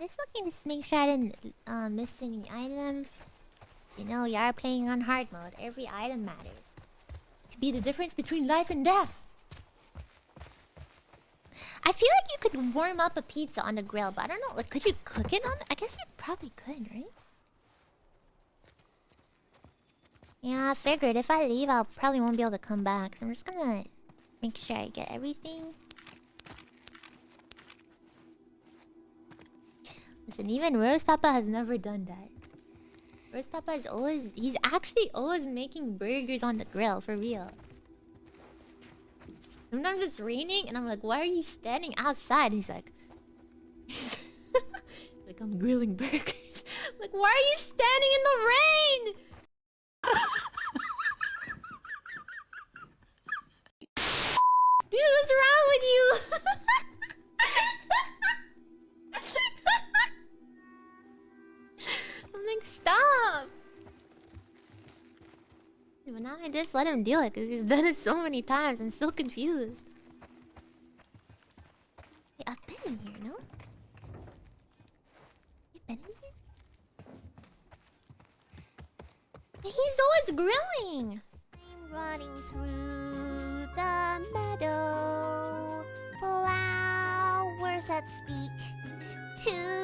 just looking to make sure I didn't miss any items. You know, you are playing on hard mode. Every item matters. It could be the difference between life and death. I feel like you could warm up a pizza on the grill, but I don't know. Like, could you cook it on? I guess you probably could, right? Yeah, I figured if I leave, I'll probably won't be able to come back. So I'm just gonna make sure I get everything. Listen, even Rose Papa has never done that. Rose Papa is he's actually always making burgers on the grill, for real. Sometimes it's raining and I'm like, why are you standing outside? And he's like, like, I'm grilling burgers. I'm like, why are you standing in the rain? Dude, what's wrong with you? I'm like, stop. But now I just let him do it because he's done it so many times. I'm still confused. Hey, I've been in here, no? You've been in here? Hey, he's always grilling! I'm running through the meadow. Flowers that speak to